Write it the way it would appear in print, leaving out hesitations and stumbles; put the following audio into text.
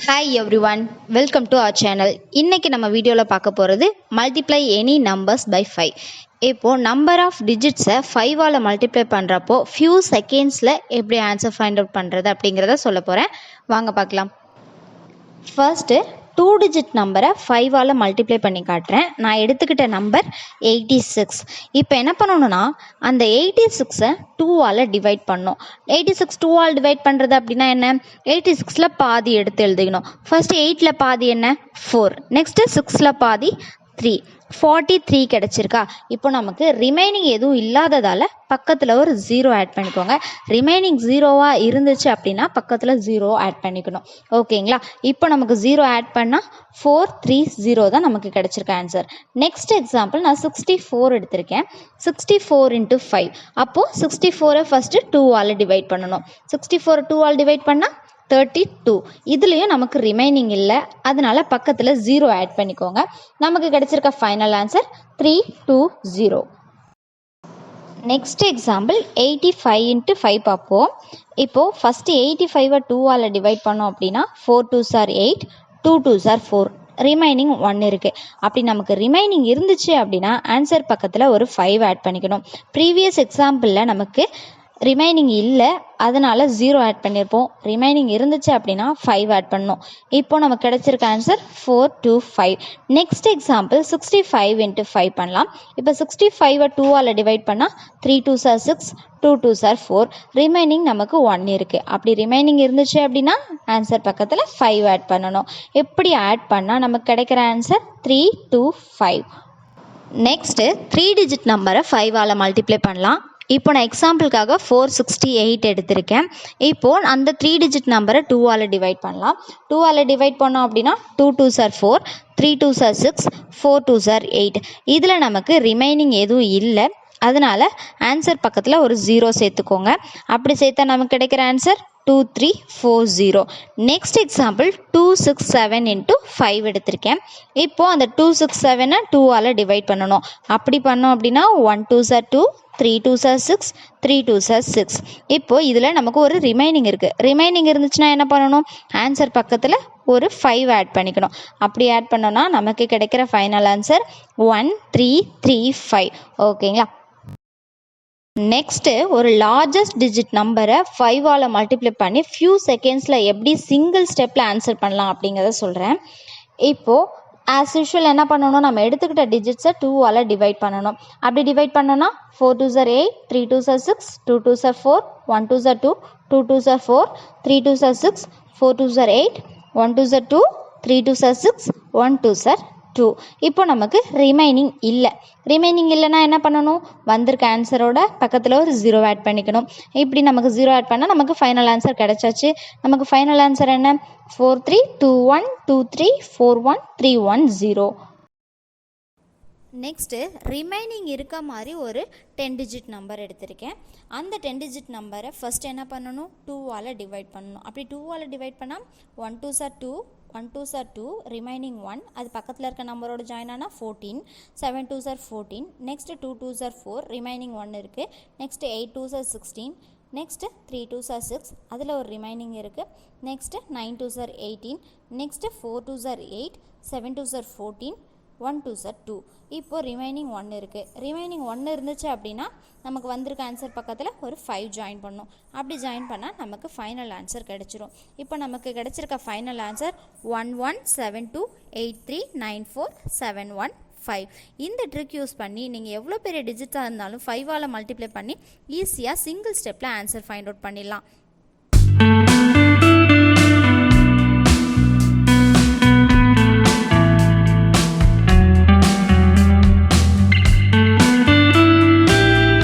Hi everyone, welcome to our channel. இன்னைக்கு நம்ம வீடியோல பார்க்க போறது multiply any numbers by 5. இப்போ number of digits 5 ஆல multiply பண்றப்போ few secondsல எப்படி answer find out பண்றது அப்படிங்கறத சொல்ல போறேன். வாங்க பார்க்கலாம். First 2 digit நம்பரை 5 ஆல மல்டிப்ளை பண்ணி காட்டுறேன். நான் எடுத்துக்கிட்ட நம்பர் 86. இப்போ என்ன பண்ணணும்னா அந்த 86 2 ஆல டிவைட் பண்ணணும். 86 2 ஆல் டிவைட் பண்ணுறது அப்படின்னா என்ன? 86ல பாதி எடுத்து எழுதிக்கணும். ஃபர்ஸ்ட் 8ல பாதி என்ன? 4. நெக்ஸ்ட் 6ல பாதி 3. 43 கிடைச்சிருக்கா? இப்போ நமக்கு ரிமைனிங் எதுவும் இல்லாததால பக்கத்தில் ஒரு 0 ஆட் பண்ணிக்கோங்க. ரிமைனிங் 0வா இருந்துச்சு அப்படின்னா பக்கத்தில் 0 ஆட் பண்ணிக்கணும். ஓகேங்களா? இப்போ நமக்கு 0 ஆட் பண்ணால் 430 தான் நமக்கு கிடைச்சிருக்க ஆன்சர். நெக்ஸ்ட் எக்ஸாம்பிள் நான் 64 எடுத்திருக்கேன். 64 into 5. அப்போது 64 ஃபஸ்ட்டு 2 ஆல் டிவைட் பண்ணணும். 64 2 ஆல் டிவைட் பண்ணால் 32. இதுலேயும் நமக்கு ரிமைனிங் இல்லை, அதனால பக்கத்தில் 0 ஆட் பண்ணிக்கோங்க. நமக்கு கிடைச்சிருக்க final answer 320. Next example 85 into 5 பார்ப்போம். இப்போது ஃபஸ்ட்டு 85 2 ஆல் டிவைட் பண்ணோம் அப்படின்னா 4 2s are 8, 2 2s are 4. Remaining 1 இருக்குது. அப்படி நமக்கு ரிமைனிங் இருந்துச்சு அப்படின்னா ஆன்சர் பக்கத்தில் ஒரு 5 ஆட் பண்ணிக்கணும். ப்ரீவியஸ் எக்ஸாம்பிளில் நமக்கு ரிமைனிங் இல்லை, அதனால் 0 ஆட் பண்ணியிருப்போம். ரிமைனிங் இருந்துச்சு அப்படின்னா 5 ஆட் பண்ணணும். இப்போ நமக்கு கிடைச்சிருக்க ஆன்சர் 425. நெக்ஸ்ட் எக்ஸாம்பிள் 65 into 5 பண்ணலாம். இப்போ 65 2 ஆல் டிவைட் பண்ணால் 3 2s are 6, 2 2s are 4. Remaining நமக்கு 1 இருக்குது. அப்படி ரிமைனிங் இருந்துச்சு அப்படின்னா ஆன்சர் பக்கத்தில் 5 ஆட் பண்ணணும். எப்படி ஆட் பண்ணால் நமக்கு கிடைக்கிற ஆன்சர் 325. நெக்ஸ்ட்டு 3 டிஜிட் நம்பரை 5 ஆல் மல்டிப்ளை பண்ணலாம். இப்போ நான் எக்ஸாம்பிளுக்காக 468 எடுத்திருக்கேன். இப்போது அந்த 3 டிஜிட் நம்பரை 2 ஆல் டிவைட் பண்ணலாம். 2 ஆல் டிவைட் பண்ணோம் அப்படின்னா 2 2s are 4, 3 2s are 6, 4 2s are 8. இதில் நமக்கு ரிமைனிங் எதுவும் இல்லை, அதனால் ஆன்சர் பக்கத்தில் ஒரு 0 சேர்த்துக்கோங்க. அப்படி சேர்த்தா நமக்கு கிடைக்கிற ஆன்சர் 2340. நெக்ஸ்ட் எக்ஸாம்பிள் 267 into 5 எடுத்திருக்கேன். இப்போது அந்த 267 2 ஆல் டிவைட் பண்ணணும். அப்படி பண்ணோம் அப்படின்னா 1 2s are 2, 3 2s are 6, 3 2s are 6. இப்போது இதில் நமக்கு ஒரு ரிமைனிங் இருக்குது. ரிமைனிங் இருந்துச்சுன்னா என்ன பண்ணணும்? ஆன்சர் பக்கத்தில் ஒரு 5 ஆட் பண்ணிக்கணும். அப்படி ஆட் பண்ணோன்னா நமக்கு கிடைக்கிற ஃபைனல் ஆன்சர் 1335. ஓகேங்களா? நெக்ஸ்ட்டு ஒரு லார்ஜஸ்ட் டிஜிட் நம்பரை 5 ஆல் மல்டிப்ளை பண்ணி ஃபியூ செகண்ட்ஸில் எப்படி சிங்கிள் ஸ்டெப்பில் ஆன்சர் பண்ணலாம் அப்படிங்கிறத சொல்கிறேன். இப்போது ஆஸ் யூஷுவல் என்ன பண்ணணும்? நம்ம எடுத்துக்கிட்ட டிஜிட்ஸை 2 ஆல் டிவைட் பண்ணணும். அப்படி டிவைட் பண்ணோன்னா 4 2s are 8, 3 2s are 6, 2 2s are 4, 1 2s are 2, 2 2s are 4, 3 2s are 6, 4 2s are 8, 1 2s are 2, 3 2s are 6, 1 2s are 2. இப்போ நமக்கு ரிமைனிங் இல்லை. ரிமைனிங் இல்லைன்னா என்ன பண்ணணும்? வந்திருக்க ஆன்சரோட பக்கத்தில் ஒரு 0 ஆட் பண்ணிக்கணும். இப்படி நமக்கு 0 ஆட் பண்ணால் நமக்கு ஃபைனல் ஆன்சர் கிடைச்சாச்சு. நமக்கு ஃபைனல் ஆன்சர் என்ன? 432123413110. நெக்ஸ்ட்டு ரிமைனிங் இருக்க மாதிரி ஒரு 10 டிஜிட் நம்பர் எடுத்திருக்கேன். அந்த 10 டிஜிட் நம்பரை ஃபஸ்ட் என்ன பண்ணணும்? 2 ஆல் டிவைட் பண்ணணும். அப்படி 2 ஆல் டிவைட் பண்ணால் 1 2s are 2, 1 2s are 2, remaining 1. அது பக்கத்தில் இருக்க நம்பரோட ஜாயின் ஆனால் 14, 7 2s are 14, next 2 2s are 4, remaining 1 இருக்குது. Next 8 2s are 16, next 3 2s are 6, அதில் ஒரு ரிமைனிங் இருக்குது. Next 9 2s are 18, next 4 2s are 8, 7 2s are 14, 1 2s are 2. இப்போ ரிமைனிங் 1 இருக்குது. ரிமைனிங் 1 இருந்துச்சு அப்படின்னா நமக்கு வந்திருக்க ஆன்சர் பக்கத்தில் ஒரு 5 ஜாயின் பண்ணணும். அப்படி ஜாயின் பண்ணால் நமக்கு ஃபைனல் ஆன்சர் கிடைச்சிரும். இப்போ நமக்கு கிடைச்சிருக்க ஃபைனல் ஆன்சர் 1172839471. இந்த ட்ரிக் யூஸ் பண்ணி நீங்கள் எவ்வளோ பெரிய டிஜிட்டாக இருந்தாலும் 5 ஆல் மல்டிப்ளை பண்ணி ஈஸியாக சிங்கிள் ஸ்டெப்பில் ஆன்சர் ஃபைண்ட் அவுட் பண்ணிடலாம்.